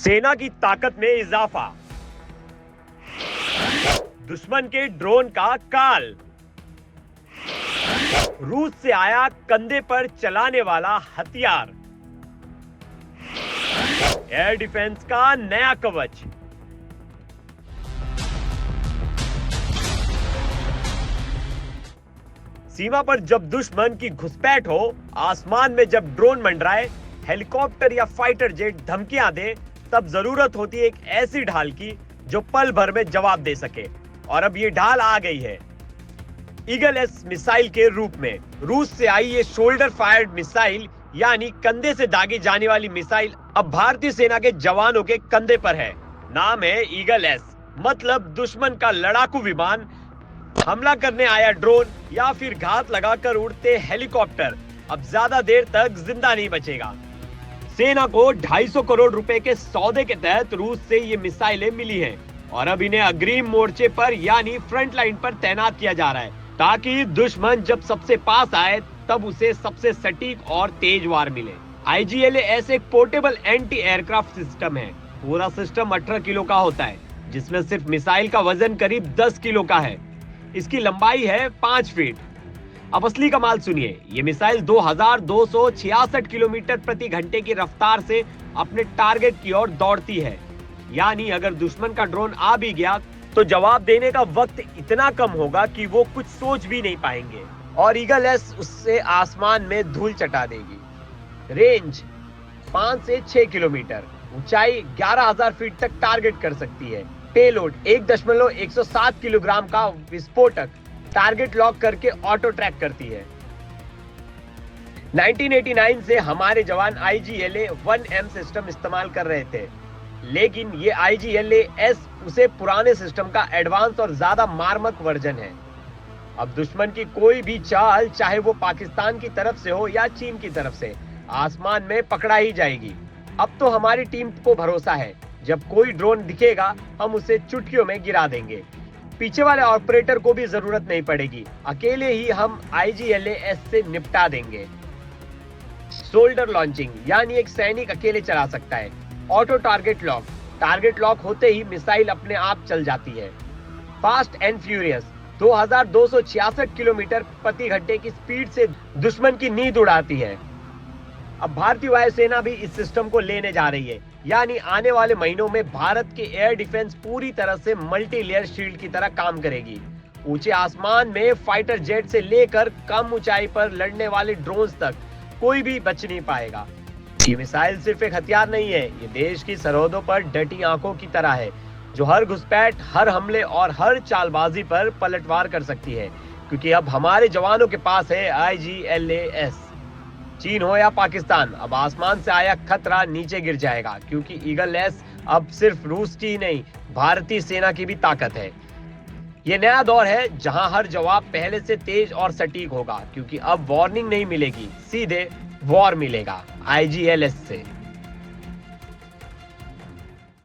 सेना की ताकत में इजाफा, दुश्मन के ड्रोन का काल, रूस से आया कंधे पर चलाने वाला हथियार, एयर डिफेंस का नया कवच। सीमा पर जब दुश्मन की घुसपैठ हो, आसमान में जब ड्रोन मंडराए, हेलीकॉप्टर या फाइटर जेट धमकियां दे, तब जरूरत होती है एक ऐसी ढाल की जो पल भर में जवाब दे सके। और अब ये ढाल आ गई है ईगल एस मिसाइल के रूप में। रूस से आई ये शोल्डर फायर्ड मिसाइल यानी कंधे से दागी जाने वाली मिसाइल अब भारतीय सेना के जवानों के कंधे पर है। नाम है ईगल एस, मतलब दुश्मन का लड़ाकू विमान, हमला करने आया ड्रोन या फिर घात लगाकर उड़ते हेलीकॉप्टर अब ज्यादा देर तक जिंदा नहीं बचेगा। सेना को 250 करोड़ रुपए के सौदे के तहत रूस से ये मिसाइलें मिली हैं और अब इन्हें अग्रिम मोर्चे पर यानी फ्रंट लाइन पर तैनात किया जा रहा है ताकि दुश्मन जब सबसे पास आए तब उसे सबसे सटीक और तेज वार मिले। IGLAS एक पोर्टेबल एंटी एयरक्राफ्ट सिस्टम है। पूरा सिस्टम 18 किलो का होता है, जिसमें सिर्फ मिसाइल का वजन करीब 10 किलो का है। इसकी लंबाई है 5 फीट। अब असली कमाल सुनिए, ये मिसाइल 2266 किलोमीटर प्रति घंटे की रफ्तार से अपने टारगेट की ओर दौड़ती है। यानी अगर दुश्मन का ड्रोन आ भी गया तो जवाब देने का वक्त इतना कम होगा कि वो कुछ सोच भी नहीं पाएंगे और ईगल एस उससे आसमान में धूल चटा देगी। रेंज 5 से 6 किलोमीटर, ऊंचाई 11,000 फीट तक टारगेट कर सकती है। पेलोड 1.107 किलोग्राम का विस्फोटक टारगेट लॉक करके ऑटो ट्रैक करती है। 1989 से हमारे जवान IGLA-1M सिस्टम इस्तेमाल कर रहे थे, लेकिन ये IGLAS उसे पुराने सिस्टम का एडवांस और ज्यादा मार्मक वर्जन है। अब दुश्मन की कोई भी चाल, चाहे वो पाकिस्तान की तरफ से हो या चीन की तरफ से, आसमान में पकड़ा ही जाएगी। अब तो हमारी टीम को भरोसा है, जब कोई ड्रोन दिखेगा हम उसे चुटकियों में गिरा देंगे। पीछे वाले ऑपरेटर को भी जरूरत नहीं पड़ेगी, अकेले ही हम IGLAS से निपटा देंगे। शोल्डर लॉन्चिंग यानी एक सैनिक अकेले चला सकता है। ऑटो टारगेट लॉक होते ही मिसाइल अपने आप चल जाती है। फास्ट एंड फ्यूरियस 2266 किलोमीटर प्रति घंटे की स्पीड से दुश्मन की नींद उड़ाती है। अब भारतीय वायुसेना भी इस सिस्टम को लेने जा रही है, यानी आने वाले महीनों में भारत के एयर डिफेंस पूरी तरह से मल्टी लेयर शील्ड की तरह काम करेगी। ऊंचे आसमान में फाइटर जेट से लेकर कम ऊंचाई पर लड़ने वाले ड्रोन्स तक कोई भी बच नहीं पाएगा। ये मिसाइल सिर्फ एक हथियार नहीं है, ये देश की सरहदों पर डटी आंखों की तरह है, जो हर घुसपैठ, हर हमले और हर चालबाजी पर पलटवार कर सकती है। क्योंकि अब हमारे जवानों के पास है IGLAS। चीन हो या पाकिस्तान, अब आसमान से आया खतरा नीचे गिर जाएगा, क्योंकि ईगल एस अब सिर्फ रूस की नहीं, भारतीय सेना की भी ताकत है। ये नया दौर है जहां हर जवाब पहले से तेज और सटीक होगा, क्योंकि अब वार्निंग नहीं मिलेगी, सीधे वॉर मिलेगा IGLAS से।